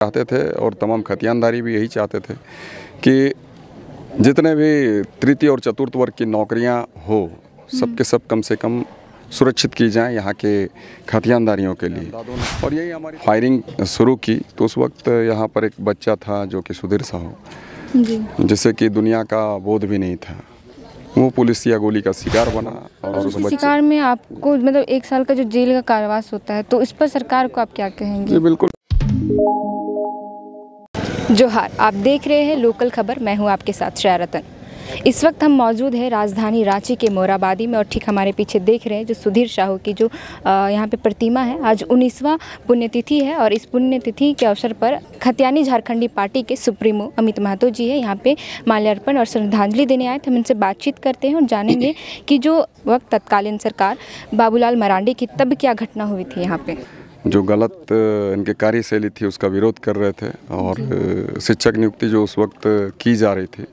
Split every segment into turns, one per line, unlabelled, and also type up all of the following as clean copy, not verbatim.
चाहते थे और तमाम खतियानदारी भी यही चाहते थे कि जितने भी तृतीय और चतुर्थ वर्ग की नौकरियां हो सबके सब कम से कम सुरक्षित की जाएं यहाँ के खतियानदारियों के लिए। और यही हमारी फायरिंग शुरू की तो उस वक्त यहाँ पर एक बच्चा था जो कि सुधीर साहू जी, जिसे कि दुनिया का बोध भी नहीं था, वो पुलिस या गोली का शिकार बना। और उस
शिकार में आपको मतलब 1 साल का जो जेल का कारावास होता है, तो इस पर सरकार को आप क्या कहेंगे?
जी बिल्कुल।
जोहार, आप देख रहे हैं लोकल खबर। मैं हूं आपके साथ श्रेया रतन। इस वक्त हम मौजूद हैं राजधानी रांची के मोराबादी में और ठीक हमारे पीछे देख रहे हैं जो सुधीर साहू की जो यहाँ पे प्रतिमा है। आज 19वां पुण्यतिथि है और इस पुण्यतिथि के अवसर पर खतियानी झारखंडी पार्टी के सुप्रीमो अमित महतो जी है यहाँ पे माल्यार्पण और श्रद्धांजलि देने आए थे। हम इनसे बातचीत करते हैं और जानेंगे कि जो वक्त तत्कालीन सरकार बाबूलाल मरांडी की तब क्या घटना हुई थी यहाँ पे।
जो गलत इनके कार्यशैली थी उसका विरोध कर रहे थे और शिक्षक नियुक्ति जो उस वक्त की जा रही थी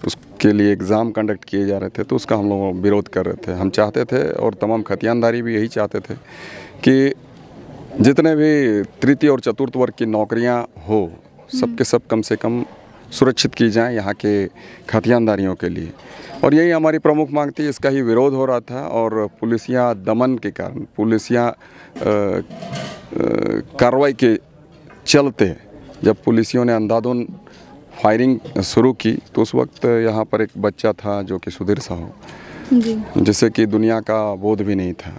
उसके लिए एग्ज़ाम कंडक्ट किए जा रहे थे तो उसका हम लोग विरोध कर रहे थे। हम चाहते थे और तमाम खतियानदारी भी यही चाहते थे कि जितने भी तृतीय और चतुर्थ वर्ग की नौकरियां हो सबके सब कम से कम सुरक्षित की जाएं यहाँ के खतियानदारियों के लिए। और यही हमारी प्रमुख मांग थी। इसका ही विरोध हो रहा था और पुलिसिया दमन के कारण, पुलिसिया कार्रवाई के चलते जब पुलिसियों ने अंधाधुंध फायरिंग शुरू की तो उस वक्त यहाँ पर एक बच्चा था जो कि सुधीर साहू जी, जिसे कि दुनिया का बोध भी नहीं था,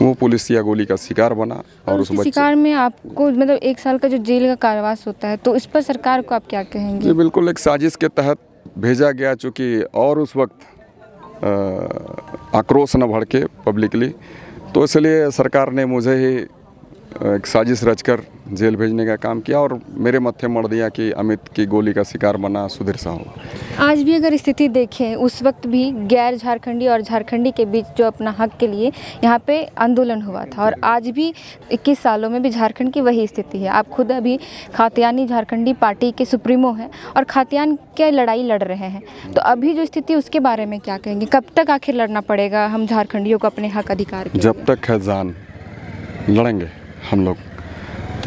वो पुलिस या गोली का शिकार बना। और उस
शिकार में आपको मतलब 1 साल का जो जेल का कारावास होता है, तो इस पर सरकार को आप क्या कहेंगे?
जी बिल्कुल, एक साजिश के तहत भेजा गया चूँकि और उस वक्त आक्रोश न भड़के पब्लिकली, तो इसलिए सरकार ने मुझे ही एक साजिश रचकर जेल भेजने का काम किया और मेरे मत्थे मढ़ दिया कि अमित की गोली का शिकार बना सुधीर साहू।
आज भी अगर स्थिति देखें, उस वक्त भी गैर झारखंडी और झारखंडी के बीच जो अपना हक के लिए यहाँ पे आंदोलन हुआ था और आज भी 21 सालों में भी झारखंड की वही स्थिति है। आप खुद अभी खातियानी झारखंडी पार्टी के सुप्रीमो हैं और खातियान के लड़ाई लड़ रहे हैं, तो अभी जो स्थिति उसके बारे में क्या कहेंगे? कब तक आखिर लड़ना पड़ेगा हम झारखंडियों को अपने हक अधिकार के?
जब तक है जान लड़ेंगे हम लोग,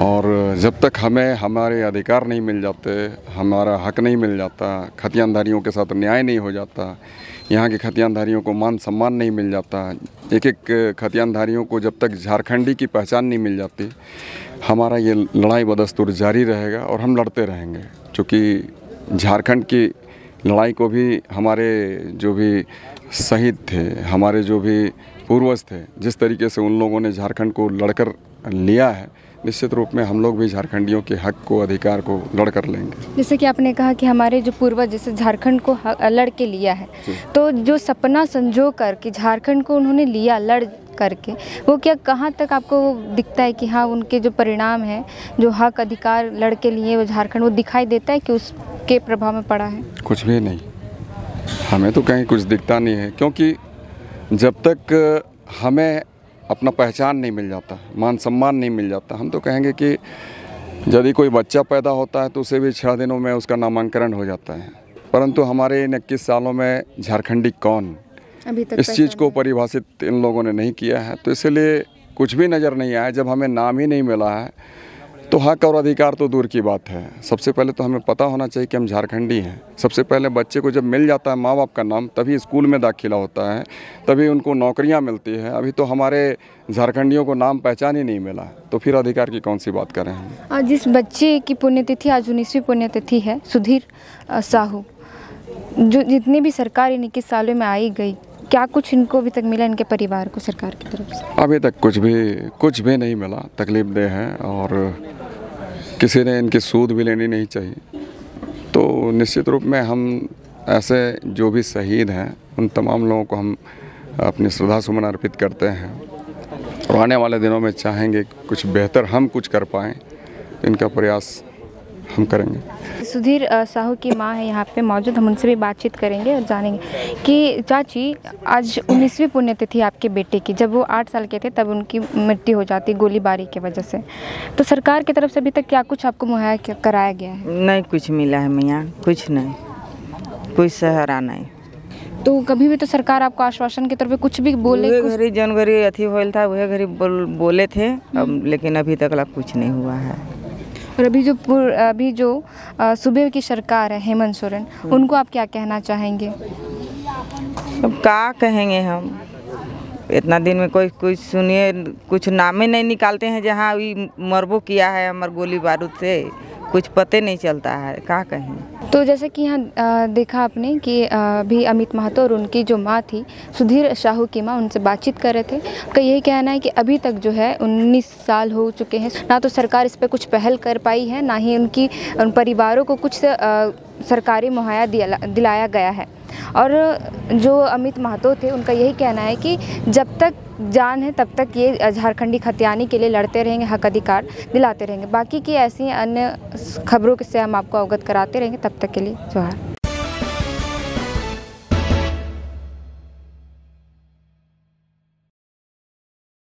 और जब तक हमें हमारे अधिकार नहीं मिल जाते, हमारा हक नहीं मिल जाता, खतियानदारियों के साथ न्याय नहीं हो जाता, यहाँ के खतियानदारियों को मान सम्मान नहीं मिल जाता, एक एक खतियानदारियों को जब तक झारखंडी की पहचान नहीं मिल जाती, हमारा ये लड़ाई बदस्तूर जारी रहेगा और हम लड़ते रहेंगे। क्योंकि झारखंड की लड़ाई को भी हमारे जो भी शहीद थे, हमारे जो भी पूर्वज थे, जिस तरीके से उन लोगों ने झारखंड को लड़कर लिया है, निश्चित रूप में हम लोग भी झारखंडियों के हक को, अधिकार को लड़ कर लेंगे।
जैसे कि आपने कहा कि हमारे जो पूर्वज जैसे झारखंड को लड़ के लिया है, तो जो सपना संजो कर कि झारखंड को उन्होंने लिया लड़ करके, वो क्या कहाँ तक आपको दिखता है कि हाँ उनके जो परिणाम है, जो हक अधिकार लड़ के लिए वो झारखंड, वो दिखाई देता है कि उसके प्रभाव में पड़ा है?
कुछ भी नहीं, हमें तो कहीं कुछ दिखता नहीं है, क्योंकि जब तक हमें अपना पहचान नहीं मिल जाता, मान सम्मान नहीं मिल जाता, हम तो कहेंगे कि यदि कोई बच्चा पैदा होता है तो उसे भी 6 दिनों में उसका नामांकन हो जाता है, परंतु हमारे इन 21 सालों में झारखंडी कौन,
अभी तक
इस चीज़ को परिभाषित इन लोगों ने नहीं किया है। तो इसलिए कुछ भी नज़र नहीं आया। जब हमें नाम ही नहीं मिला है तो हक और अधिकार तो दूर की बात है। सबसे पहले तो हमें पता होना चाहिए कि हम झारखंडी हैं। सबसे पहले बच्चे को जब मिल जाता है माँ बाप का नाम, तभी स्कूल में दाखिला होता है, तभी उनको नौकरियां मिलती है। अभी तो हमारे झारखंडियों को नाम पहचान ही नहीं मिला, तो फिर अधिकार की कौन सी बात करें हम?
आज जिस बच्चे की पुण्यतिथि, आज 19वीं पुण्यतिथि है, सुधीर साहू, जो जितनी भी सरकार इन 21 सालों में आई गई, क्या कुछ इनको अभी तक मिला, इनके परिवार को सरकार की तरफ से?
अभी तक कुछ भी नहीं मिला। तकलीफदेह है और किसी ने इनकी सूद भी लेनी नहीं चाहिए। तो निश्चित रूप में हम ऐसे जो भी शहीद हैं उन तमाम लोगों को हम अपनी श्रद्धा सुमन अर्पित करते हैं और आने वाले दिनों में चाहेंगे कुछ बेहतर हम कुछ कर पाएँ, इनका प्रयास हम करेंगे।
सुधीर साहू की मां है यहाँ पे मौजूद, हम उनसे भी बातचीत करेंगे और जानेंगे कि चाची, आज 19वीं पुण्यतिथि आपके बेटे की, जब वो 8 साल के थे तब उनकी मृत्यु हो जाती गोलीबारी की वजह से, तो सरकार की तरफ से अभी तक क्या कुछ आपको मुहैया कराया गया है?
नहीं, कुछ मिला है मियाँ, कुछ नहीं, कोई सहारा नहीं।
तो कभी भी तो सरकार आपको आश्वासन के तौर पे कुछ भी बोले?
घड़ी जनवरी अथी होल था, वह घड़ी बोले थे, अब लेकिन अभी तक कुछ नहीं हुआ है।
और अभी जो सूबे की सरकार है हेमंत सोरेन, उनको आप क्या कहना चाहेंगे?
अब क्या कहेंगे हम, इतना दिन में कोई कुछ सुनिए, कुछ नामे नहीं निकालते हैं जहाँ भी मरबो किया है हमार गोली बारूद से, कुछ पते नहीं चलता है, क्या कहें।
तो जैसे कि यहाँ देखा आपने कि अभी अमित महतो और उनकी जो माँ थी सुधीर साहू की माँ, उनसे बातचीत कर रहे थे। उनका यही कहना है कि अभी तक जो है 19 साल हो चुके हैं, ना तो सरकार इस पर कुछ पहल कर पाई है, ना ही उन परिवारों को कुछ सरकारी मुहैया दिलाया गया है। और जो अमित महतो थे उनका यही कहना है कि जब तक जान है तब तक ये झारखंडी खतियानी के लिए लड़ते रहेंगे, हक अधिकार दिलाते रहेंगे। बाकी की ऐसी अन्य खबरों से हम आपको अवगत कराते रहेंगे। तब तक के लिए जोहार।